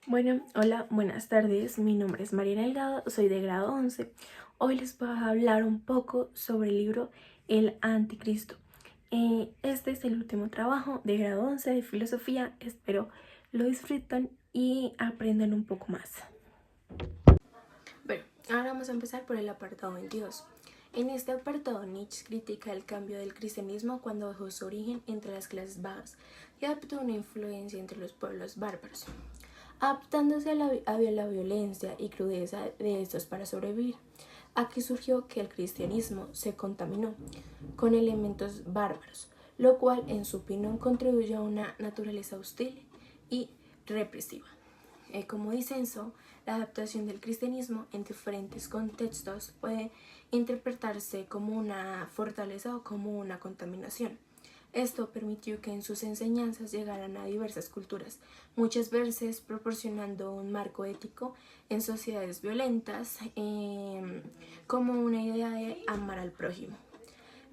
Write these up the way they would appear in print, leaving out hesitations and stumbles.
Bueno, hola, buenas tardes. Mi nombre es Mariana Delgado, soy de grado 11. Hoy les voy a hablar un poco sobre el libro El Anticristo. Este es el último trabajo de grado 11 de filosofía. Espero lo disfruten y aprendan un poco más. Bueno, ahora vamos a empezar por el apartado 22. En este apartado, Nietzsche critica el cambio del cristianismo cuando dejó su origen entre las clases bajas y adoptó una influencia entre los pueblos bárbaros, adaptándose a la violencia y crudeza de estos para sobrevivir. Aquí surgió que el cristianismo se contaminó con elementos bárbaros, lo cual en su opinión contribuye a una naturaleza hostil y represiva. Como disenso, la adaptación del cristianismo en diferentes contextos puede interpretarse como una fortaleza o como una contaminación. Esto permitió que en sus enseñanzas llegaran a diversas culturas, muchas veces proporcionando un marco ético en sociedades violentas, como una idea de amar al prójimo,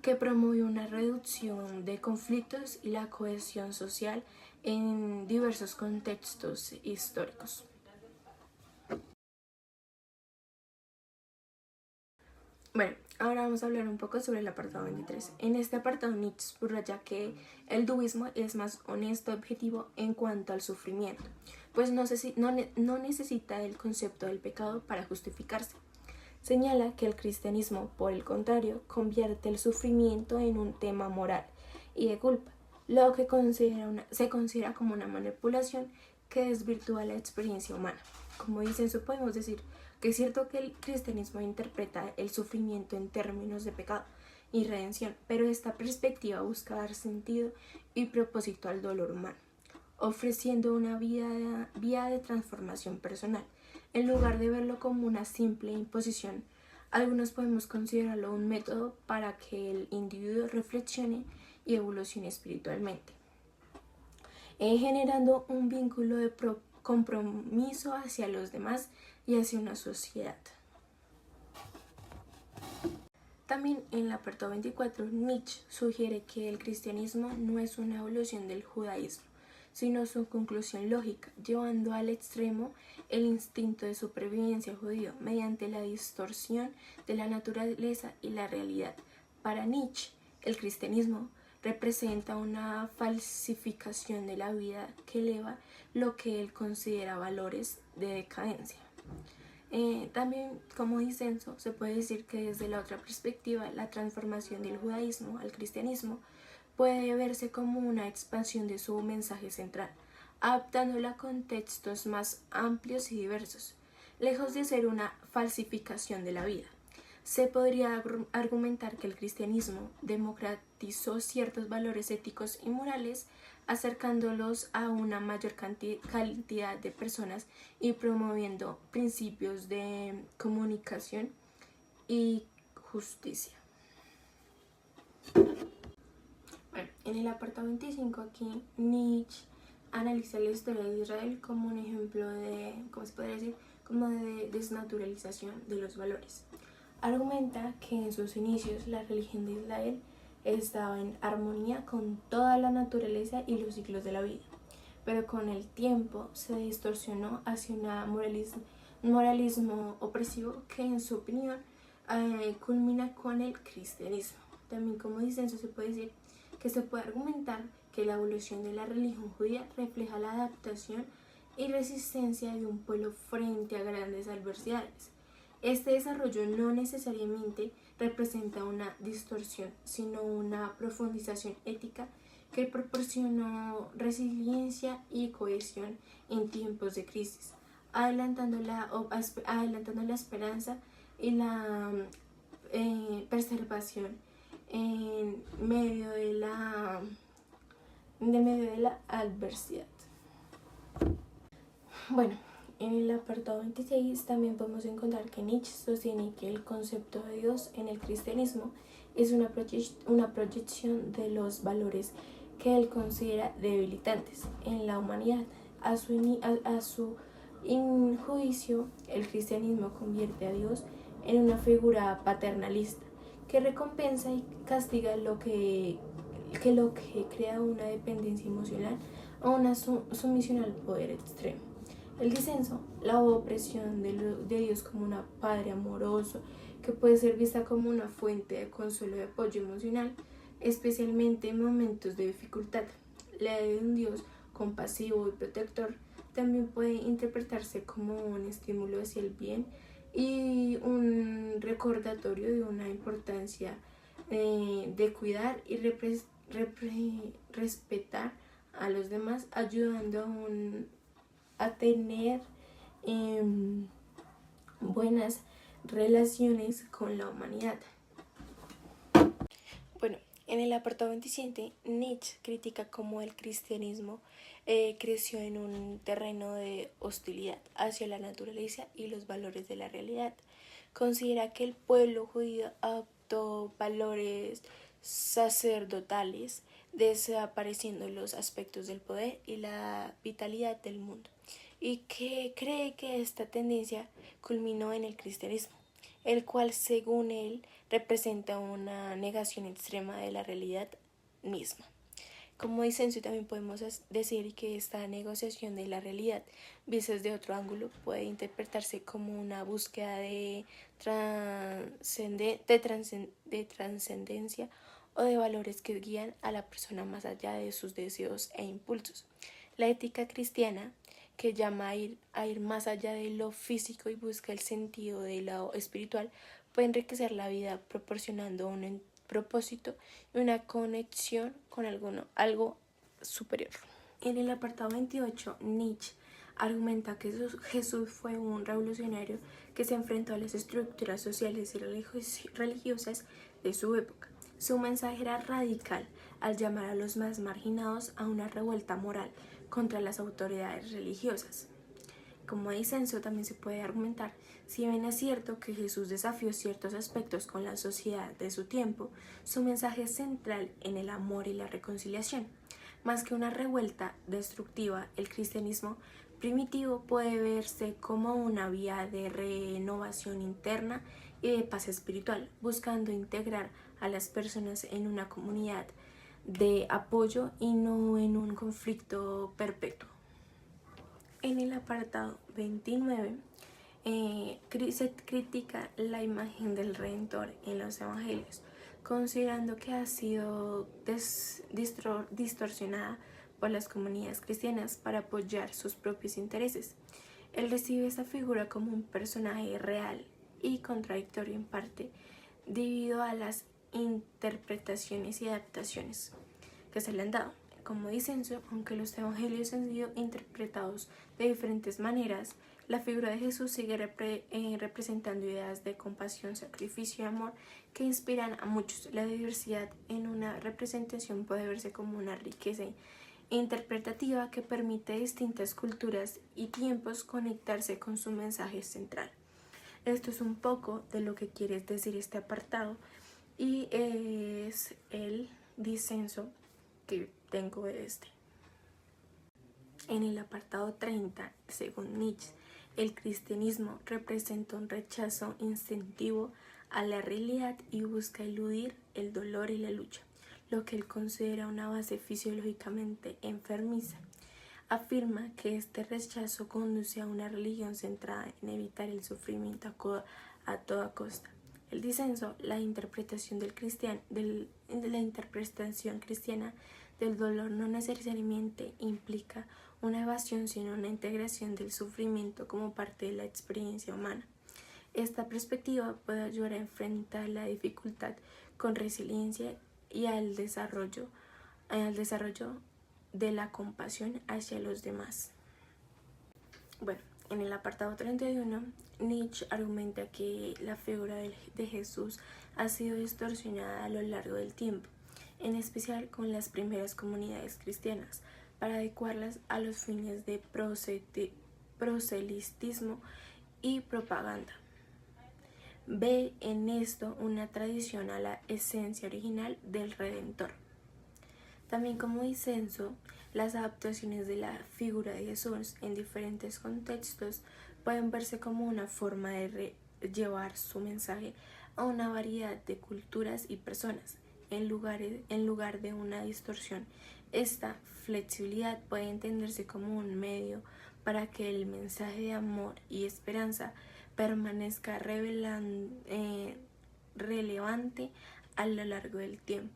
que promovió una reducción de conflictos y la cohesión social en diversos contextos históricos. Bueno, ahora vamos a hablar un poco sobre el apartado 23. En este apartado Nietzsche subraya que el duismo es más honesto y objetivo en cuanto al sufrimiento, pues no necesita el concepto del pecado para justificarse. Señala que el cristianismo, por el contrario, convierte el sufrimiento en un tema moral y de culpa, lo que se considera como una manipulación que desvirtúa la experiencia humana. Como dicen, podemos decir que es cierto que el cristianismo interpreta el sufrimiento en términos de pecado y redención, pero esta perspectiva busca dar sentido y propósito al dolor humano, ofreciendo una vía de transformación personal. En lugar de verlo como una simple imposición, algunos podemos considerarlo un método para que el individuo reflexione y evolucione espiritualmente, generando un vínculo de compromiso hacia los demás y hacia una sociedad. También en el apartado 24, Nietzsche sugiere que el cristianismo no es una evolución del judaísmo, sino su conclusión lógica, llevando al extremo el instinto de supervivencia judío mediante la distorsión de la naturaleza y la realidad. Para Nietzsche, el cristianismo representa una falsificación de la vida que eleva lo que él considera valores de decadencia. También, como disenso, se puede decir que desde la otra perspectiva, la transformación del judaísmo al cristianismo puede verse como una expansión de su mensaje central, adaptándola a contextos más amplios y diversos, lejos de ser una falsificación de la vida. Se podría argumentar que el cristianismo democratizó ciertos valores éticos y morales, acercándolos a una mayor cantidad de personas y promoviendo principios de comunicación y justicia. Bueno, en el apartado 25 aquí Nietzsche analiza la historia de Israel como un ejemplo de, ¿cómo se podría decir? Como de desnaturalización de los valores. Argumenta que en sus inicios la religión de Israel estaba en armonía con toda la naturaleza y los ciclos de la vida, pero con el tiempo se distorsionó hacia un moralismo opresivo que en su opinión culmina con el cristianismo. También, como dicen, eso se puede decir que se puede argumentar que la evolución de la religión judía refleja la adaptación y resistencia de un pueblo frente a grandes adversidades. Este desarrollo no necesariamente representa una distorsión, sino una profundización ética que proporcionó resiliencia y cohesión en tiempos de crisis, adelantando la esperanza y la preservación en medio de la adversidad. Bueno, en el apartado 26 también podemos encontrar que Nietzsche sostiene que el concepto de Dios en el cristianismo es una proyección de los valores que él considera debilitantes en la humanidad. A su juicio, el cristianismo convierte a Dios en una figura paternalista que recompensa y castiga lo que crea una dependencia emocional o una sumisión al poder extremo. El disenso, la opresión de Dios como un padre amoroso, que puede ser vista como una fuente de consuelo y apoyo emocional, especialmente en momentos de dificultad. La idea de un Dios compasivo y protector también puede interpretarse como un estímulo hacia el bien y un recordatorio de una importancia de cuidar y respetar a los demás, ayudando a tener eh, buenas relaciones con la humanidad. Bueno, en el apartado 27, Nietzsche critica cómo el cristianismo creció en un terreno de hostilidad hacia la naturaleza y los valores de la realidad. Considera que el pueblo judío adoptó valores sacerdotales, desapareciendo los aspectos del poder y la vitalidad del mundo, y que cree que esta tendencia culminó en el cristianismo, el cual, según él, representa una negación extrema de la realidad misma. Como disenso, también podemos decir que esta negociación de la realidad, vista desde otro ángulo, puede interpretarse como una búsqueda de trascendencia o de valores que guían a la persona más allá de sus deseos e impulsos. La ética cristiana, que llama a ir más allá de lo físico y busca el sentido de lo espiritual, puede enriquecer la vida proporcionando un propósito y una conexión con algo superior. En el apartado 28, Nietzsche argumenta que Jesús fue un revolucionario que se enfrentó a las estructuras sociales y religiosas de su época. Su mensaje era radical al llamar a los más marginados a una revuelta moral contra las autoridades religiosas. Como disenso, también se puede argumentar, si bien es cierto que Jesús desafió ciertos aspectos con la sociedad de su tiempo, su mensaje es central en el amor y la reconciliación. Más que una revuelta destructiva, el cristianismo primitivo puede verse como una vía de renovación interna y de paz espiritual, buscando integrar a las personas en una comunidad de apoyo y no en un conflicto perpetuo. En el apartado 29 se critica la imagen del Redentor en los evangelios, considerando que ha sido distorsionada por las comunidades cristianas para apoyar sus propios intereses. Él recibe esta figura como un personaje real y contradictorio en parte debido a las interpretaciones y adaptaciones que se le han dado. Como disenso, aunque los evangelios han sido interpretados de diferentes maneras, la figura de Jesús sigue representando ideas de compasión, sacrificio y amor que inspiran a muchos. La diversidad en una representación puede verse como una riqueza interpretativa que permite a distintas culturas y tiempos conectarse con su mensaje central. Esto es un poco de lo que quiere decir este apartado y es el disenso que tengo de este. En el apartado 30, según Nietzsche, el cristianismo representa un rechazo instintivo a la realidad y busca eludir el dolor y la lucha, lo que él considera una base fisiológicamente enfermiza. Afirma que este rechazo conduce a una religión centrada en evitar el sufrimiento a toda costa. El disenso, la interpretación cristiana del dolor no necesariamente implica una evasión, sino una integración del sufrimiento como parte de la experiencia humana. Esta perspectiva puede ayudar a enfrentar la dificultad con resiliencia y al desarrollo de la compasión hacia los demás. Bueno, en el apartado 31, Nietzsche argumenta que la figura de Jesús ha sido distorsionada a lo largo del tiempo, en especial con las primeras comunidades cristianas, para adecuarlas a los fines de proselitismo y propaganda. Ve en esto una tradición a la esencia original del Redentor. También como disenso, las adaptaciones de la figura de Jesús en diferentes contextos pueden verse como una forma de llevar su mensaje a una variedad de culturas y personas, en lugar de una distorsión. Esta flexibilidad puede entenderse como un medio para que el mensaje de amor y esperanza permanezca relevante a lo largo del tiempo.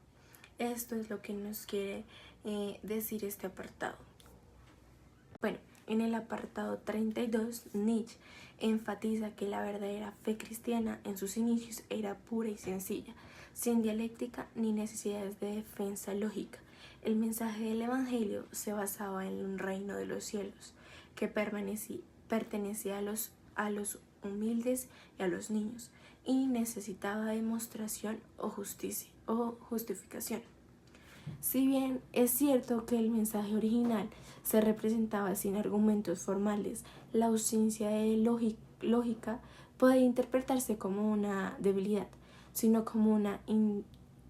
Esto es lo que nos quiere decir este apartado. Bueno, en el apartado 32, Nietzsche enfatiza que la verdadera fe cristiana en sus inicios era pura y sencilla, sin dialéctica ni necesidades de defensa lógica. El mensaje del Evangelio se basaba en un reino de los cielos que pertenecía a los humildes y a los niños, y necesitaba demostración o justificación. Si bien es cierto que el mensaje original se representaba sin argumentos formales, la ausencia de lógica puede interpretarse como una debilidad, sino como una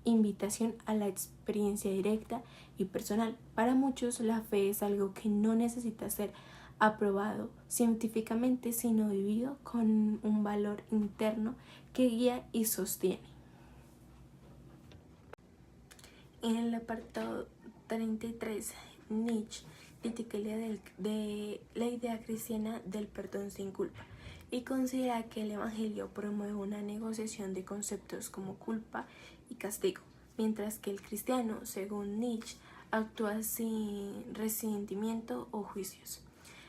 invitación a la experiencia directa y personal. Para muchos, la fe es algo que no necesita ser aprobado científicamente, sino vivido con un valor interno que guía y sostiene. En el apartado 33, Nietzsche critica la idea cristiana del perdón sin culpa y considera que el Evangelio promueve una negociación de conceptos como culpa y castigo, mientras que el cristiano, según Nietzsche, actúa sin resentimiento o juicios.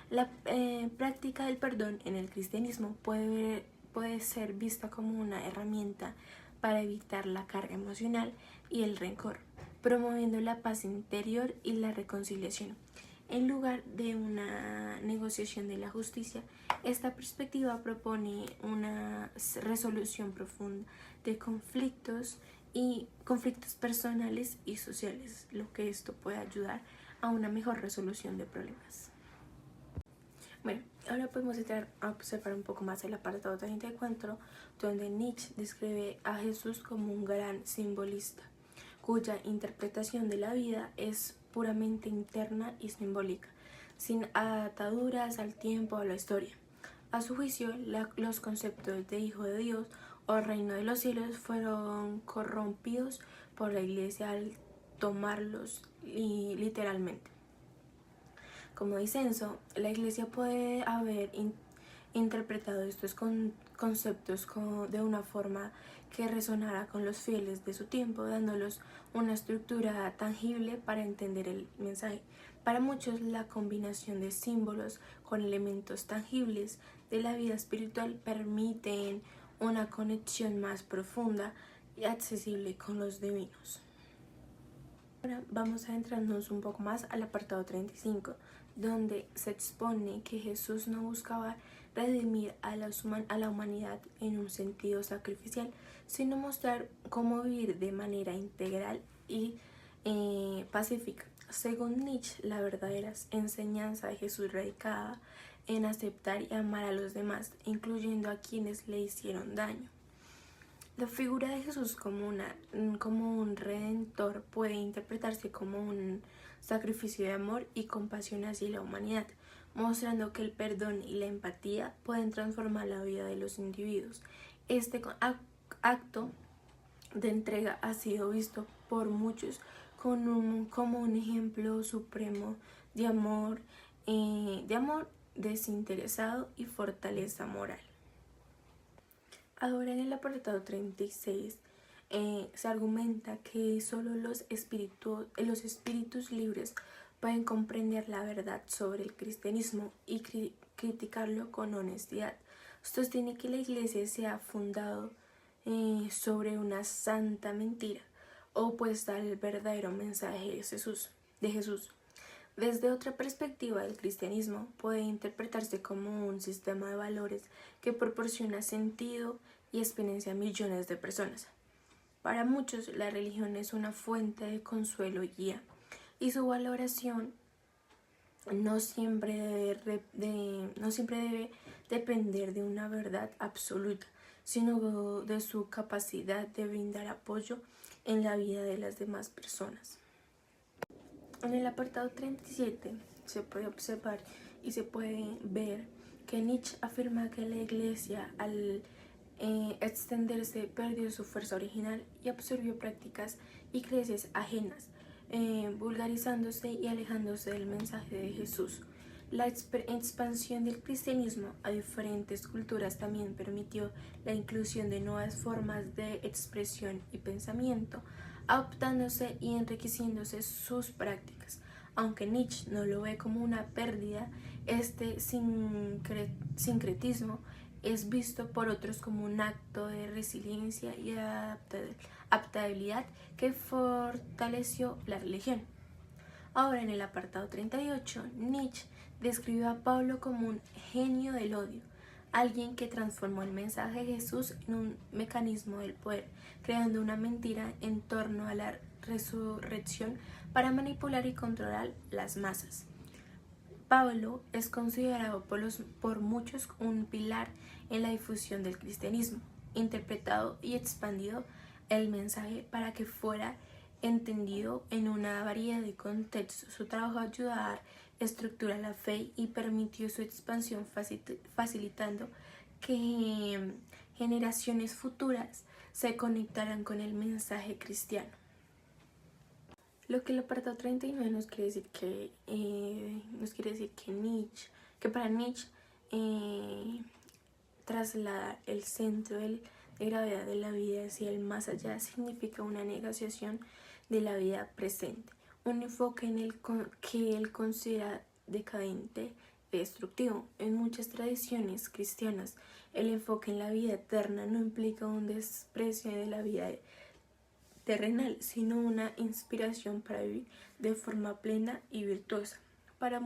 La práctica del perdón en el cristianismo puede ser vista como una herramienta para evitar la carga emocional y el rencor, promoviendo la paz interior y la reconciliación. En lugar de una negociación de la justicia, esta perspectiva propone una resolución profunda de conflictos personales y sociales, lo que esto puede ayudar a una mejor resolución de problemas. Bueno, ahora podemos entrar a observar un poco más el apartado 34, donde Nietzsche describe a Jesús como un gran simbolista, cuya interpretación de la vida es puramente interna y simbólica, sin ataduras al tiempo o a la historia. A su juicio, los conceptos de Hijo de Dios o Reino de los Cielos fueron corrompidos por la Iglesia al tomarlos literalmente. Como disenso, la Iglesia puede haber interpretado estos conceptos de una forma que resonara con los fieles de su tiempo, dándolos una estructura tangible para entender el mensaje. Para muchos, la combinación de símbolos con elementos tangibles de la vida espiritual permiten una conexión más profunda y accesible con los divinos. Ahora vamos a adentrarnos un poco más al apartado 35, donde se expone que Jesús no buscaba redimir a la humanidad en un sentido sacrificial, sino mostrar cómo vivir de manera integral y pacífica. Según Nietzsche, la verdadera enseñanza de Jesús radicaba en aceptar y amar a los demás, incluyendo a quienes le hicieron daño. La figura de Jesús como un redentor puede interpretarse como un sacrificio de amor y compasión hacia la humanidad, mostrando que el perdón y la empatía pueden transformar la vida de los individuos. Este acto de entrega ha sido visto por muchos como un ejemplo supremo de amor desinteresado y fortaleza moral. Ahora en el apartado 36 se argumenta que solo los espíritus libres pueden comprender la verdad sobre el cristianismo y criticarlo con honestidad. Sostiene que la Iglesia se ha fundado sobre una santa mentira opuesta al verdadero mensaje de Jesús. Desde otra perspectiva, el cristianismo puede interpretarse como un sistema de valores que proporciona sentido y experiencia a millones de personas. Para muchos, la religión es una fuente de consuelo y guía, y su valoración no siempre debe depender de una verdad absoluta, sino de su capacidad de brindar apoyo en la vida de las demás personas. En el apartado 37 se puede observar y se puede ver que Nietzsche afirma que la Iglesia al extenderse perdió su fuerza original y absorbió prácticas y creencias ajenas, vulgarizándose y alejándose del mensaje de Jesús. La expansión del cristianismo a diferentes culturas también permitió la inclusión de nuevas formas de expresión y pensamiento, adoptándose y enriqueciéndose sus prácticas. Aunque Nietzsche no lo ve como una pérdida, este sincretismo es visto por otros como un acto de resiliencia y adaptabilidad que fortaleció la religión. Ahora, en el apartado 38, Nietzsche describió a Pablo como un genio del odio, alguien que transformó el mensaje de Jesús en un mecanismo del poder, creando una mentira en torno a la resurrección para manipular y controlar las masas. Pablo es considerado por muchos un pilar en la difusión del cristianismo, interpretado y expandido el mensaje para que fuera entendido en una variedad de contextos. Su trabajo ayudó a dar estructura a la fe y permitió su expansión, facilitando que generaciones futuras se conectaran con el mensaje cristiano. Lo que el apartado 39 nos quiere decir que para Nietzsche trasladar el centro de gravedad de la vida hacia el más allá significa una negación de la vida presente, un enfoque en el que él considera decadente y destructivo. En muchas tradiciones cristianas, el enfoque en la vida eterna no implica un desprecio de la vida terrenal, sino una inspiración para vivir de forma plena y virtuosa. Para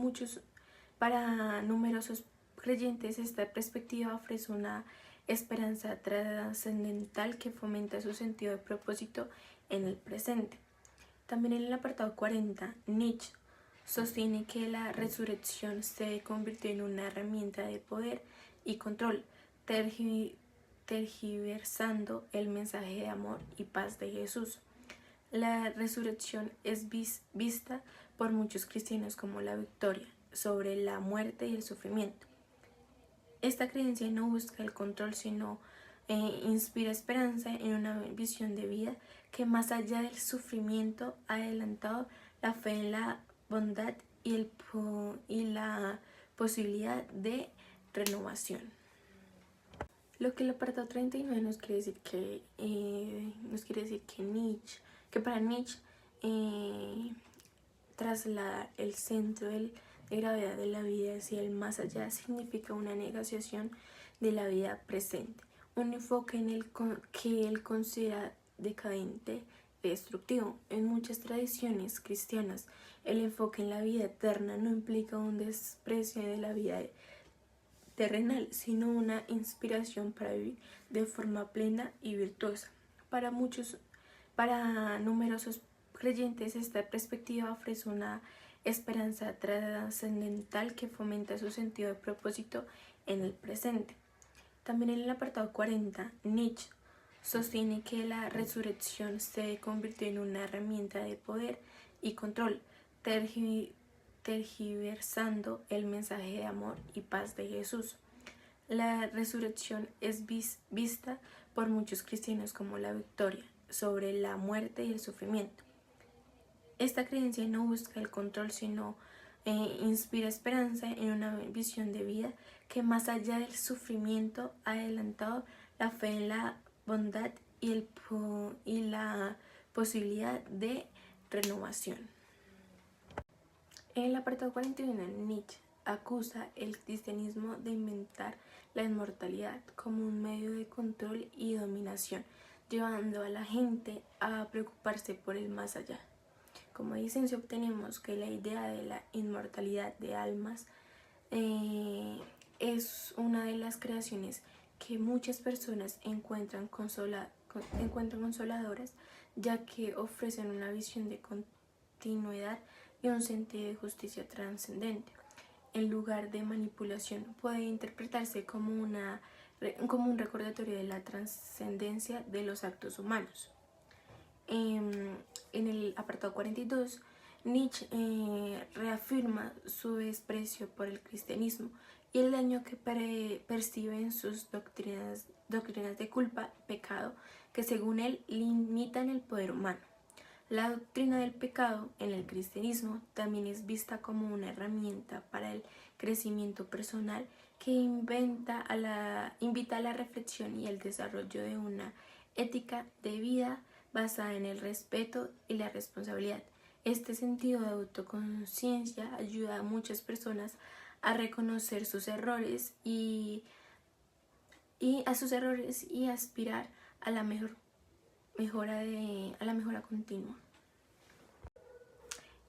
numerosos creyentes, esta perspectiva ofrece una esperanza trascendental que fomenta su sentido de propósito en el presente. También en el apartado 40, Nietzsche sostiene que la resurrección se convirtió en una herramienta de poder y control, tergiversando el mensaje de amor y paz de Jesús. La resurrección es vista por muchos cristianos como la victoria sobre la muerte y el sufrimiento. Esta creencia no busca el control, sino inspira esperanza en una visión de vida que, más allá del sufrimiento, ha adelantado la fe en la bondad y la posibilidad de renovación. Lo que el apartado 39 nos quiere decir que para Nietzsche trasladar el centro de gravedad de la vida hacia el más allá significa una negación de la vida presente, un enfoque en el que él considera decadente y destructivo. En muchas tradiciones cristianas, el enfoque en la vida eterna no implica un desprecio de la vida terrenal, sino una inspiración para vivir de forma plena y virtuosa. Para numerosos creyentes, esta perspectiva ofrece una esperanza trascendental que fomenta su sentido de propósito en el presente. También en el apartado 40, Nietzsche sostiene que la resurrección se convirtió en una herramienta de poder y control, tergiversando el mensaje de amor y paz de Jesús. La resurrección es vista por muchos cristianos como la victoria sobre la muerte y el sufrimiento. Esta creencia no busca el control, sino inspira esperanza en una visión de vida que, más allá del sufrimiento, ha adelantado la fe en la bondad y la posibilidad de renovación. En el apartado 41, Nietzsche acusa el cristianismo de inventar la inmortalidad como un medio de control y dominación, llevando a la gente a preocuparse por el más allá. Como licencia obtenemos que la idea de la inmortalidad de almas es una de las creaciones que muchas personas encuentran consoladoras, ya que ofrecen una visión de continuidad y un sentido de justicia trascendente. En lugar de manipulación, puede interpretarse como un recordatorio de la trascendencia de los actos humanos. En el apartado 42, Nietzsche reafirma su desprecio por el cristianismo y el daño que percibe en sus doctrinas de culpa y pecado, que según él limitan el poder humano. La doctrina del pecado en el cristianismo también es vista como una herramienta para el crecimiento personal que invita a la reflexión y el desarrollo de una ética de vida basada en el respeto y la responsabilidad. Este sentido de autoconciencia ayuda a muchas personas a reconocer sus errores y aspirar a la mejora continua.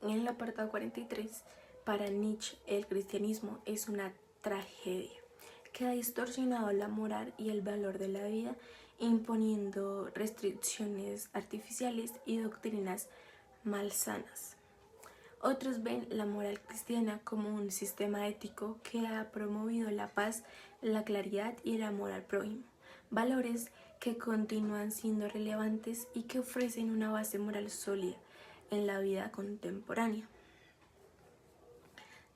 En el apartado 43, para Nietzsche, el cristianismo es una tragedia que ha distorsionado la moral y el valor de la vida, imponiendo restricciones artificiales y doctrinas malsanas. Otros ven la moral cristiana como un sistema ético que ha promovido la paz, la claridad y el amor al prójimo, valores que continúan siendo relevantes y que ofrecen una base moral sólida en la vida contemporánea.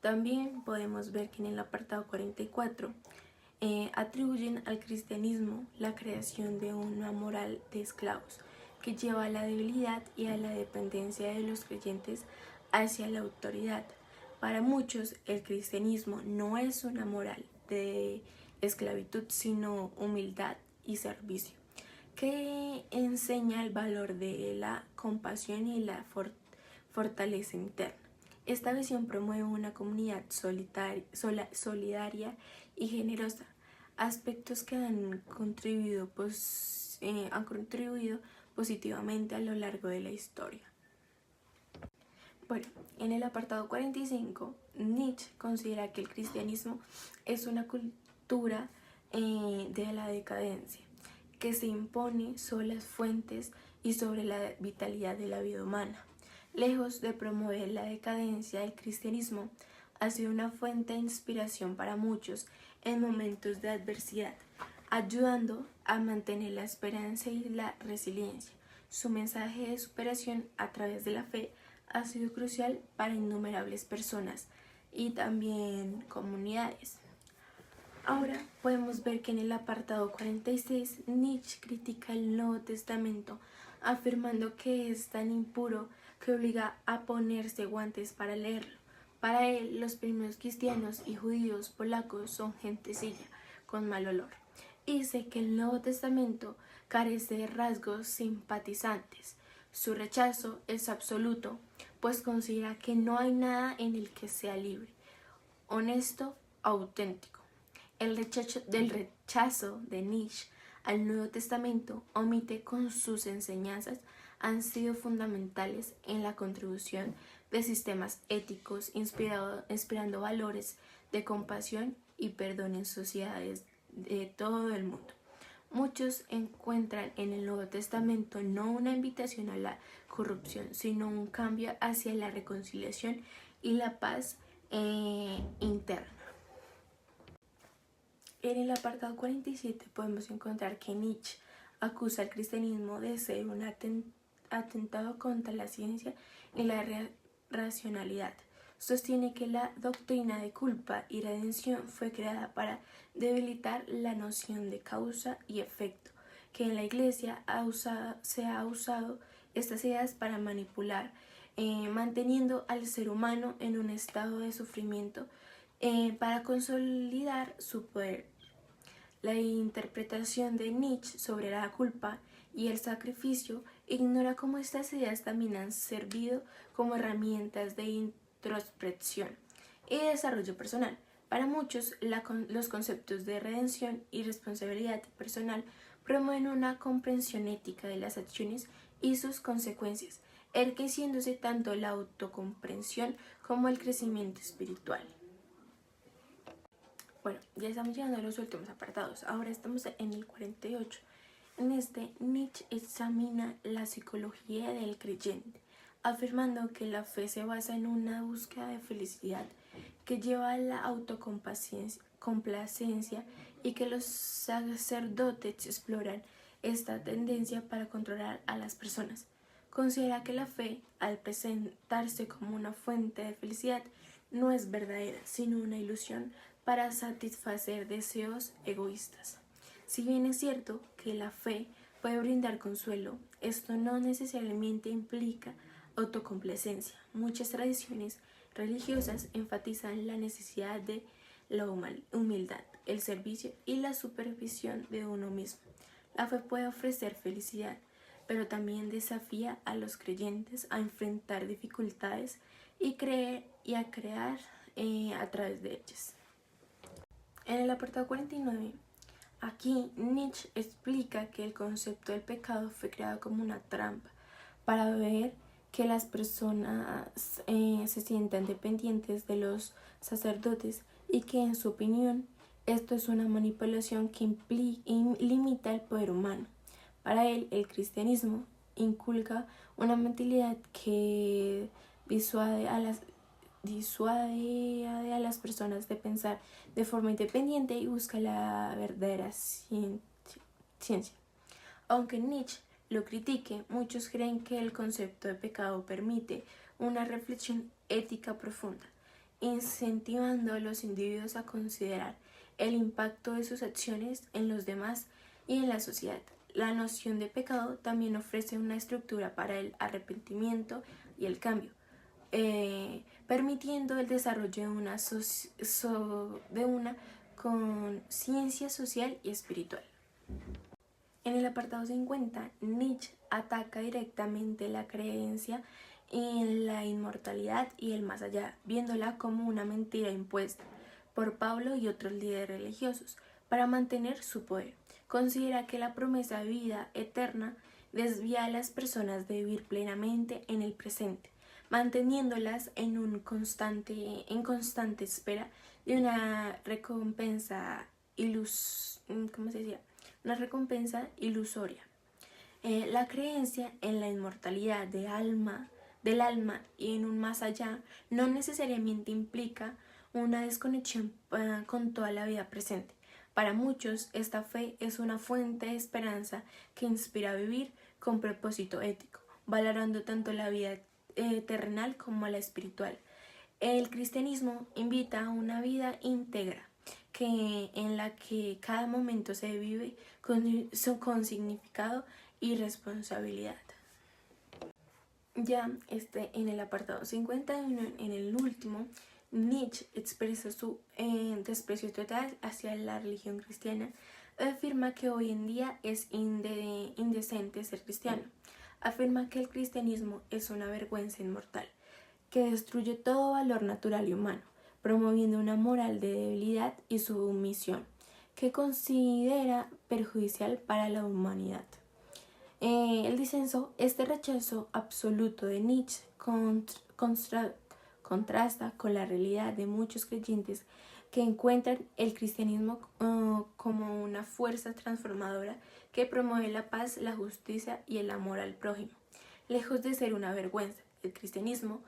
También podemos ver que en el apartado 44 atribuyen al cristianismo la creación de una moral de esclavos que lleva a la debilidad y a la dependencia de los creyentes hacia la autoridad. Para muchos, el cristianismo no es una moral de esclavitud, sino humildad y servicio, que enseña el valor de la compasión y la fortaleza interna. Esta visión promueve una comunidad solidaria y generosa, aspectos que han contribuido positivamente a lo largo de la historia. Bueno, en el apartado 45, Nietzsche considera que el cristianismo es una cultura de la decadencia, que se impone sobre las fuentes y sobre la vitalidad de la vida humana. Lejos de promover la decadencia, el cristianismo ha sido una fuente de inspiración para muchos en momentos de adversidad, ayudando a mantener la esperanza y la resiliencia. Su mensaje de superación a través de la fe ha sido crucial para innumerables personas y también comunidades. Ahora podemos ver que en el apartado 46 Nietzsche critica el Nuevo Testamento, afirmando que es tan impuro que obliga a ponerse guantes para leerlo. Para él, los primeros cristianos y judíos polacos son gentecilla con mal olor. Dice que el Nuevo Testamento carece de rasgos simpatizantes. Su rechazo es absoluto, pues considera que no hay nada en el que sea libre, honesto, auténtico. El rechazo de Nietzsche al Nuevo Testamento omite con sus enseñanzas han sido fundamentales en la contribución de sistemas éticos inspirando valores de compasión y perdón en sociedades de todo el mundo. Muchos encuentran en el Nuevo Testamento no una invitación a la corrupción, sino un cambio hacia la reconciliación y la paz interna. En el apartado 47 podemos encontrar que Nietzsche acusa al cristianismo de ser un atentado contra la ciencia y la racionalidad. Sostiene que la doctrina de culpa y redención fue creada para debilitar la noción de causa y efecto, que en la Iglesia se ha usado estas ideas para manipular, manteniendo al ser humano en un estado de sufrimiento para consolidar su poder. La interpretación de Nietzsche sobre la culpa y el sacrificio ignora cómo estas ideas también han servido como herramientas de introspección y desarrollo personal. Para muchos, los conceptos de redención y responsabilidad personal promueven una comprensión ética de las acciones y sus consecuencias, enriqueciéndose tanto la autocomprensión como el crecimiento espiritual. Bueno, ya estamos llegando a los últimos apartados. Ahora estamos en el 48. En este, Nietzsche examina la psicología del creyente, afirmando que la fe se basa en una búsqueda de felicidad que lleva a la autocomplacencia y que los sacerdotes exploran esta tendencia para controlar a las personas. Considera que la fe, al presentarse como una fuente de felicidad, no es verdadera, sino una ilusión para satisfacer deseos egoístas. Si bien es cierto que la fe puede brindar consuelo, esto no necesariamente implica autocomplacencia. Muchas tradiciones religiosas enfatizan la necesidad de la humildad, el servicio y la supervisión de uno mismo. La fe puede ofrecer felicidad, pero también desafía a los creyentes a enfrentar dificultades y a crear a través de ellas. En el apartado 49, aquí Nietzsche explica que el concepto del pecado fue creado como una trampa para ver que las personas se sientan dependientes de los sacerdotes y que, en su opinión, esto es una manipulación que limita el poder humano. Para él, el cristianismo inculca una mentalidad que disuade a las personas de pensar de forma independiente y busca la verdadera ciencia. Aunque Nietzsche lo critique, muchos creen que el concepto de pecado permite una reflexión ética profunda, incentivando a los individuos a considerar el impacto de sus acciones en los demás y en la sociedad. La noción de pecado también ofrece una estructura para el arrepentimiento y el cambio, permitiendo el desarrollo de una conciencia social y espiritual. En el apartado 50, Nietzsche ataca directamente la creencia en la inmortalidad y el más allá, viéndola como una mentira impuesta por Pablo y otros líderes religiosos para mantener su poder. Considera que la promesa de vida eterna desvía a las personas de vivir plenamente en el presente, manteniéndolas en constante espera de una recompensa ilusoria. La creencia en la inmortalidad del alma y en un más allá no necesariamente implica una desconexión con toda la vida presente. Para muchos, esta fe es una fuente de esperanza que inspira a vivir con propósito ético, valorando tanto la vida terrenal como la espiritual. El cristianismo invita a una vida íntegra, en la que cada momento se vive con significado y responsabilidad. Ya en el apartado 51, en el último, Nietzsche expresa su desprecio total hacia la religión cristiana. Afirma que hoy en día es indecente ser cristiano. Afirma que el cristianismo es una vergüenza inmortal, que destruye todo valor natural y humano, promoviendo una moral de debilidad y sumisión que considera perjudicial para la humanidad. Este rechazo absoluto de Nietzsche contrasta con la realidad de muchos creyentes que encuentran el cristianismo como una fuerza transformadora que promueve la paz, la justicia y el amor al prójimo. Lejos de ser una vergüenza, el cristianismo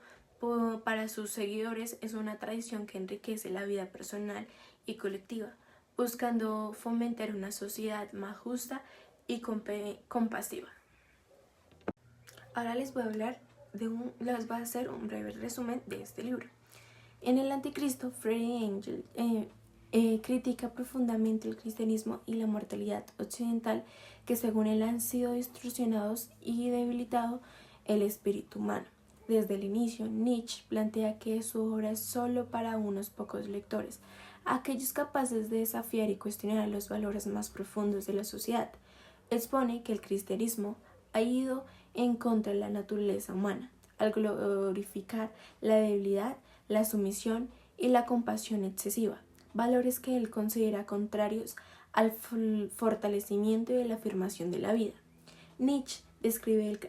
para sus seguidores es una tradición que enriquece la vida personal y colectiva, buscando fomentar una sociedad más justa y compasiva. Ahora les voy a hacer un breve resumen de este libro. En El Anticristo, Friedrich Engels critica profundamente el cristianismo y la mortalidad occidental que, según él, han sido distorsionados y debilitado el espíritu humano. Desde el inicio, Nietzsche plantea que su obra es solo para unos pocos lectores, aquellos capaces de desafiar y cuestionar los valores más profundos de la sociedad. Expone que el cristianismo ha ido en contra de la naturaleza humana, al glorificar la debilidad, la sumisión y la compasión excesiva, valores que él considera contrarios al fortalecimiento y la afirmación de la vida. Nietzsche describe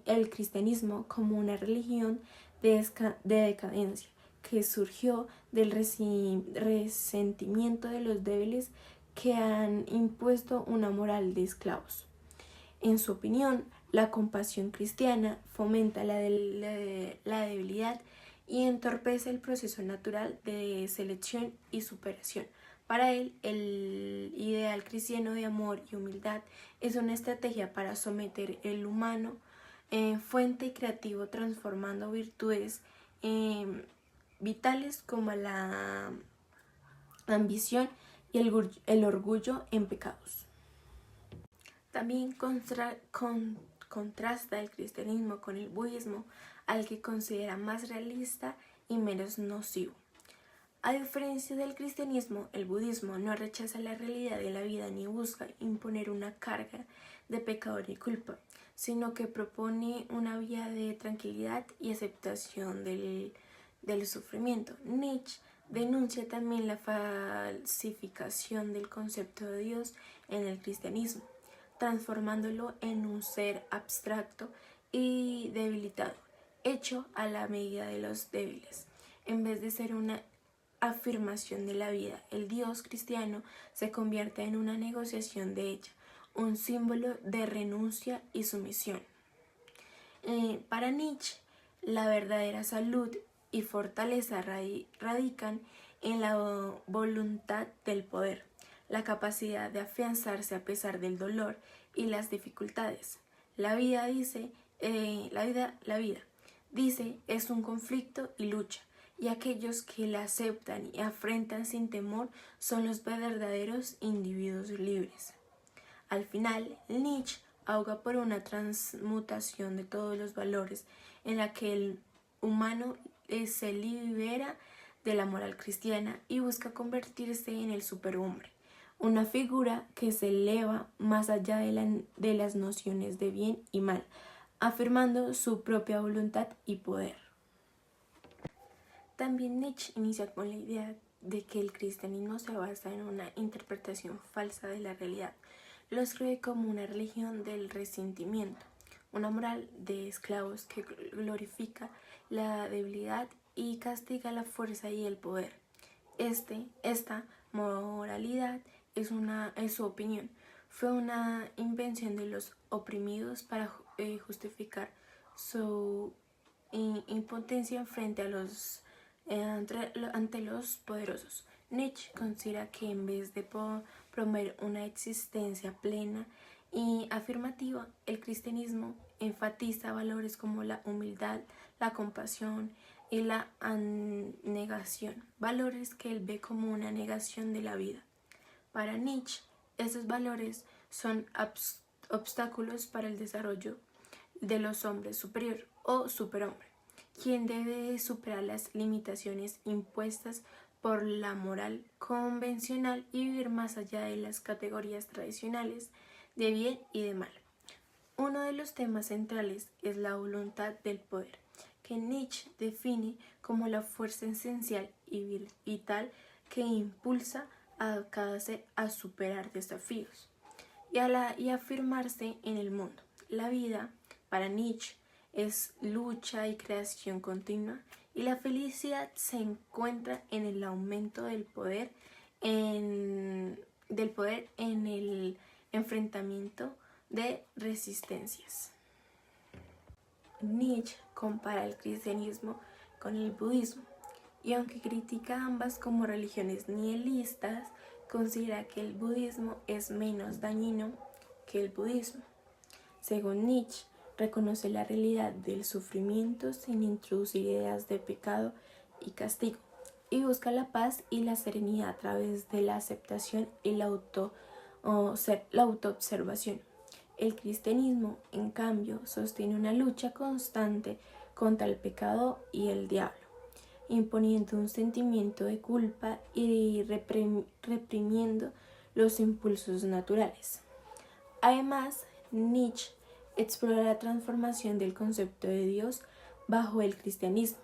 el cristianismo como una religión de decadencia que surgió del resentimiento de los débiles que han impuesto una moral de esclavos. En su opinión, la compasión cristiana fomenta la debilidad y entorpece el proceso natural de selección y superación. Para él, el ideal cristiano de amor y humildad es una estrategia para someter el humano fuente y creativo, transformando virtudes vitales como la ambición y el orgullo en pecados. También contrasta el cristianismo con el budismo, al que considera más realista y menos nocivo. A diferencia del cristianismo, el budismo no rechaza la realidad de la vida ni busca imponer una carga de pecado ni culpa, sino que propone una vía de tranquilidad y aceptación del sufrimiento. Nietzsche denuncia también la falsificación del concepto de Dios en el cristianismo, transformándolo en un ser abstracto y debilitado, hecho a la medida de los débiles. En vez de ser una afirmación de la vida, el Dios cristiano se convierte en una negociación de ella, un símbolo de renuncia y sumisión. Para Nietzsche, la verdadera salud y fortaleza radican en la voluntad del poder, la capacidad de afianzarse a pesar del dolor y las dificultades. La vida, dice, es un conflicto y lucha, y aquellos que la aceptan y afrentan sin temor son los verdaderos individuos libres. Al final, Nietzsche aboga por una transmutación de todos los valores en la que el humano se libera de la moral cristiana y busca convertirse en el superhombre, una figura que se eleva más allá de las nociones de bien y mal, afirmando su propia voluntad y poder. También Nietzsche inicia con la idea de que el cristianismo se basa en una interpretación falsa de la realidad. Lo escribe como una religión del resentimiento, una moral de esclavos que glorifica la debilidad y castiga la fuerza y el poder. Esta moralidad es su opinión. Fue una invención de los oprimidos para justificar su impotencia frente a ante los poderosos. Nietzsche considera que en vez de promover una existencia plena y afirmativa, el cristianismo enfatiza valores como la humildad, la compasión y la abnegación, valores que él ve como una negación de la vida. Para Nietzsche, esos valores son obstáculos para el desarrollo de los hombres superior o superhombre, quien debe superar las limitaciones impuestas por la moral convencional y vivir más allá de las categorías tradicionales de bien y de mal. Uno de los temas centrales es la voluntad del poder, que Nietzsche define como la fuerza esencial y vital que impulsa a cada ser a superar desafíos y a afirmarse en el mundo. La vida, para Nietzsche, es lucha y creación continua, y la felicidad se encuentra en el aumento del poder en el enfrentamiento de resistencias. Nietzsche compara el cristianismo con el budismo, y aunque critica ambas como religiones nihilistas, considera que el budismo es menos dañino que el budismo. Según Nietzsche, reconoce la realidad del sufrimiento sin introducir ideas de pecado y castigo, y busca la paz y la serenidad a través de la aceptación y la autoobservación. El cristianismo, en cambio, sostiene una lucha constante contra el pecado y el diablo, imponiendo un sentimiento de culpa y reprimiendo los impulsos naturales. Además, Nietzsche explora la transformación del concepto de Dios bajo el cristianismo.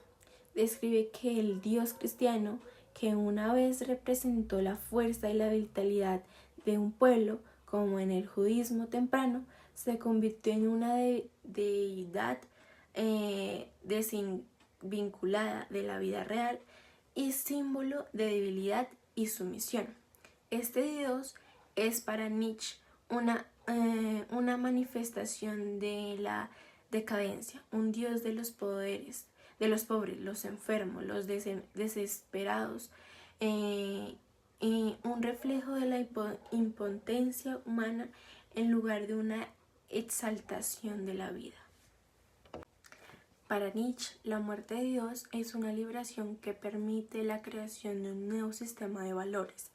Describe que el Dios cristiano, que una vez representó la fuerza y la vitalidad de un pueblo, como en el judaísmo temprano, se convirtió en una deidad desvinculada de la vida real y símbolo de debilidad y sumisión. Este Dios es para Nietzsche una manifestación de la decadencia, un Dios de los pobres, los enfermos, los desesperados, y un reflejo de la impotencia humana en lugar de una exaltación de la vida. Para Nietzsche, la muerte de Dios es una liberación que permite la creación de un nuevo sistema de valores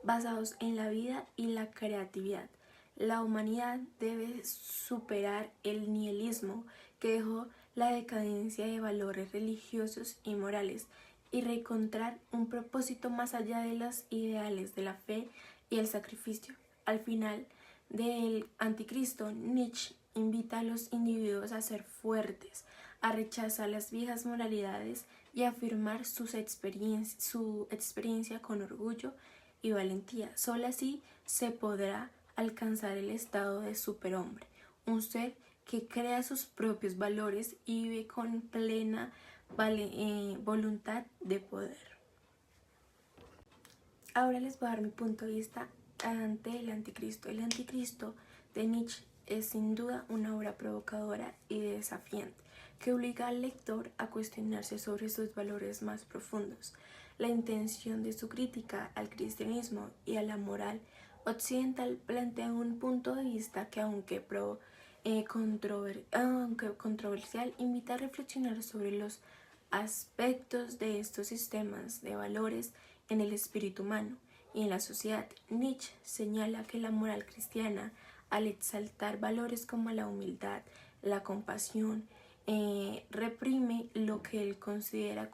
basados en la vida y la creatividad. La humanidad debe superar el nihilismo que dejó la decadencia de valores religiosos y morales y reencontrar un propósito más allá de los ideales de la fe y el sacrificio. Al final del Anticristo, Nietzsche invita a los individuos a ser fuertes, a rechazar las viejas moralidades y a afirmar su experiencia con orgullo y valentía. Solo así se podrá alcanzar el estado de superhombre, un ser que crea sus propios valores y vive con plena voluntad de poder. Ahora les voy a dar mi punto de vista ante el Anticristo. El Anticristo de Nietzsche es sin duda una obra provocadora y desafiante que obliga al lector a cuestionarse sobre sus valores más profundos. La intención de su crítica al cristianismo y a la moral occidental plantea un punto de vista que, aunque controversial, invita a reflexionar sobre los aspectos de estos sistemas de valores en el espíritu humano y en la sociedad. Nietzsche señala que la moral cristiana, al exaltar valores como la humildad, la compasión, reprime lo que él considera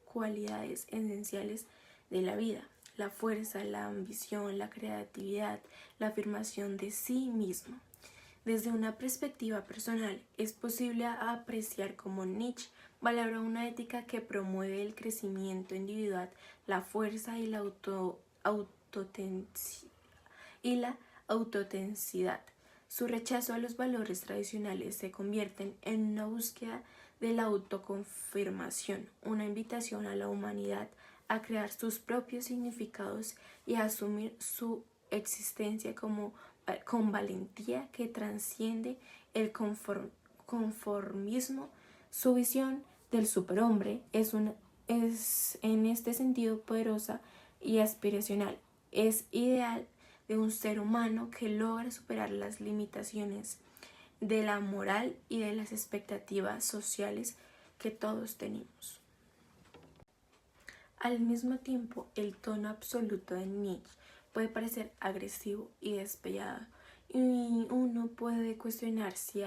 cualidades esenciales de la vida: la fuerza, la ambición, la creatividad, la afirmación de sí mismo. Desde una perspectiva personal, es posible apreciar cómo Nietzsche valora una ética que promueve el crecimiento individual, la fuerza y la autoautenticidad. Su rechazo a los valores tradicionales se convierte en una búsqueda de la autoconfirmación, una invitación a la humanidad a crear sus propios significados y a asumir su existencia con valentía que transciende el conformismo. Su visión del superhombre es en este sentido poderosa y aspiracional. Es ideal de un ser humano que logra superar las limitaciones de la moral y de las expectativas sociales que todos tenemos. Al mismo tiempo, el tono absoluto de Nietzsche puede parecer agresivo y despiadado, y uno puede cuestionar si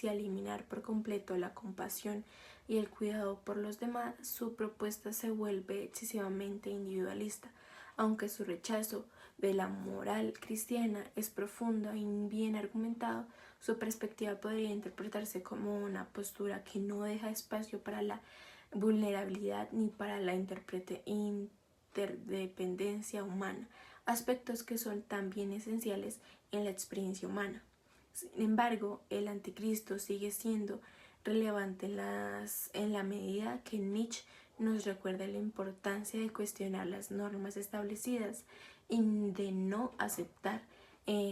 eliminar por completo la compasión y el cuidado por los demás, su propuesta se vuelve excesivamente individualista. Aunque su rechazo de la moral cristiana es profundo y bien argumentado, su perspectiva podría interpretarse como una postura que no deja espacio para la vulnerabilidad ni para la interdependencia humana, aspectos que son también esenciales en la experiencia humana. Sin embargo, el Anticristo sigue siendo relevante en la medida que Nietzsche nos recuerda la importancia de cuestionar las normas establecidas y de no aceptar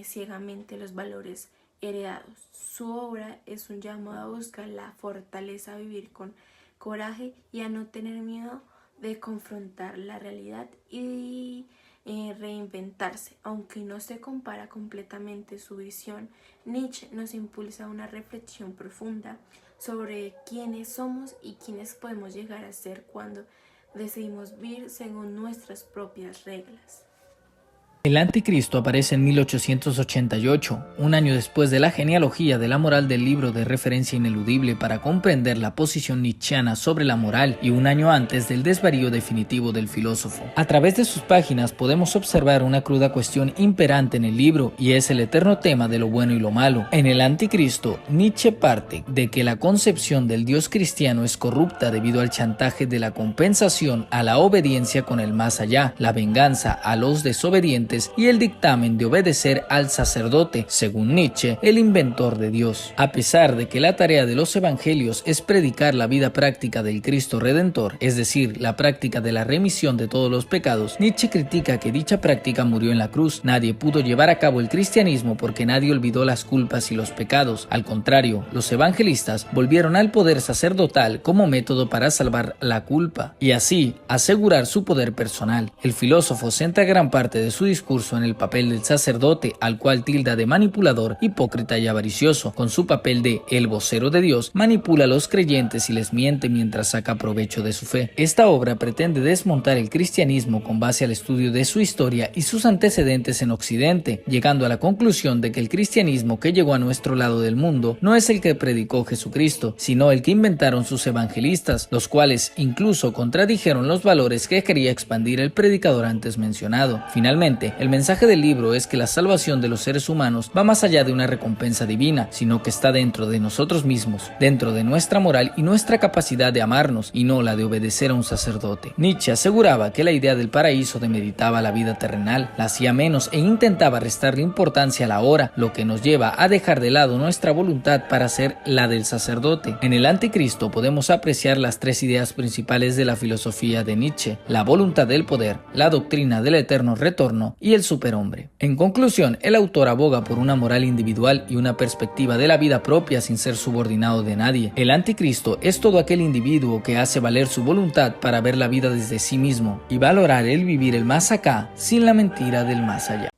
ciegamente los valores heredados. Su obra es un llamado a buscar la fortaleza, a vivir con coraje y a no tener miedo de confrontar la realidad y reinventarse. Aunque no se compara completamente su visión, Nietzsche nos impulsa a una reflexión profunda sobre quiénes somos y quiénes podemos llegar a ser cuando decidimos vivir según nuestras propias reglas. El Anticristo aparece en 1888, un año después de la genealogía de la moral del libro de referencia ineludible para comprender la posición nietzscheana sobre la moral y un año antes del desvarío definitivo del filósofo. A través de sus páginas podemos observar una cruda cuestión imperante en el libro y es el eterno tema de lo bueno y lo malo. En el Anticristo, Nietzsche parte de que la concepción del Dios cristiano es corrupta debido al chantaje de la compensación a la obediencia con el más allá, la venganza a los desobedientes y el dictamen de obedecer al sacerdote, según Nietzsche, el inventor de Dios. A pesar de que la tarea de los evangelios es predicar la vida práctica del Cristo Redentor, es decir, la práctica de la remisión de todos los pecados, Nietzsche critica que dicha práctica murió en la cruz. Nadie pudo llevar a cabo el cristianismo porque nadie olvidó las culpas y los pecados. Al contrario, los evangelistas volvieron al poder sacerdotal como método para salvar la culpa y así asegurar su poder personal. El filósofo centra gran parte de su discurso discurso en el papel del sacerdote, al cual tilda de manipulador, hipócrita y avaricioso. Con su papel de el vocero de Dios, manipula a los creyentes y les miente mientras saca provecho de su fe. Esta obra pretende desmontar el cristianismo con base al estudio de su historia y sus antecedentes en Occidente, llegando a la conclusión de que el cristianismo que llegó a nuestro lado del mundo no es el que predicó Jesucristo, sino el que inventaron sus evangelistas, los cuales incluso contradijeron los valores que quería expandir el predicador antes mencionado. Finalmente, el mensaje del libro es que la salvación de los seres humanos va más allá de una recompensa divina, sino que está dentro de nosotros mismos, dentro de nuestra moral y nuestra capacidad de amarnos, y no la de obedecer a un sacerdote. Nietzsche aseguraba que la idea del paraíso demeritaba la vida terrenal, la hacía menos e intentaba restarle importancia a la hora, lo que nos lleva a dejar de lado nuestra voluntad para ser la del sacerdote. En el Anticristo podemos apreciar las tres ideas principales de la filosofía de Nietzsche: la voluntad del poder, la doctrina del eterno retorno y el superhombre. En conclusión, el autor aboga por una moral individual y una perspectiva de la vida propia sin ser subordinado de nadie. El Anticristo es todo aquel individuo que hace valer su voluntad para ver la vida desde sí mismo y valorar el vivir el más acá sin la mentira del más allá.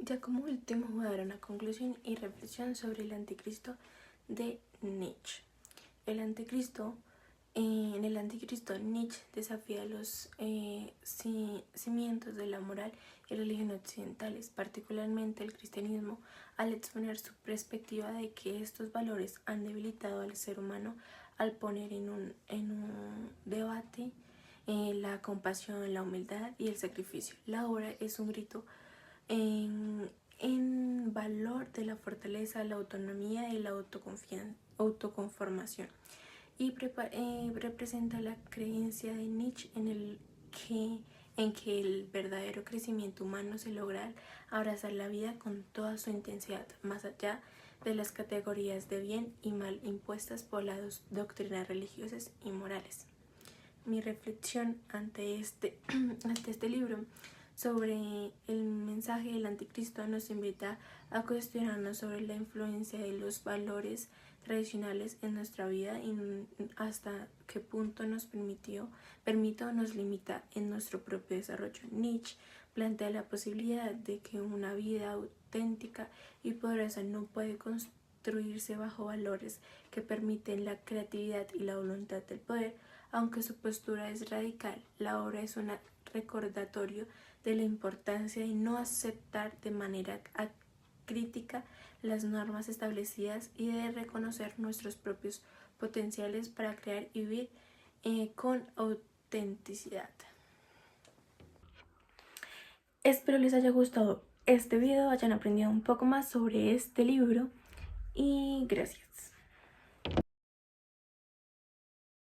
Ya como último voy a dar una conclusión y reflexión sobre el Anticristo de Nietzsche. En el Anticristo, Nietzsche desafía los cimientos de la moral y religión occidentales, particularmente el cristianismo, al exponer su perspectiva de que estos valores han debilitado al ser humano al poner en un debate la compasión, la humildad y el sacrificio. La obra es un grito en valor de la fortaleza, la autonomía y la autoconformación, y representa la creencia de Nietzsche en que el verdadero crecimiento humano se logra al abrazar la vida con toda su intensidad, más allá de las categorías de bien y mal impuestas por las doctrinas religiosas y morales. Mi reflexión ante este libro sobre el mensaje del Anticristo nos invita a cuestionarnos sobre la influencia de los valores tradicionales en nuestra vida y hasta qué punto nos permite o nos limita en nuestro propio desarrollo. Nietzsche plantea la posibilidad de que una vida auténtica y poderosa no puede construirse bajo valores que permiten la creatividad y la voluntad del poder. Aunque su postura es radical, la obra es un recordatorio de la importancia de no aceptar de manera crítica las normas establecidas y de reconocer nuestros propios potenciales para crear y vivir con autenticidad. Espero les haya gustado este video, hayan aprendido un poco más sobre este libro y gracias.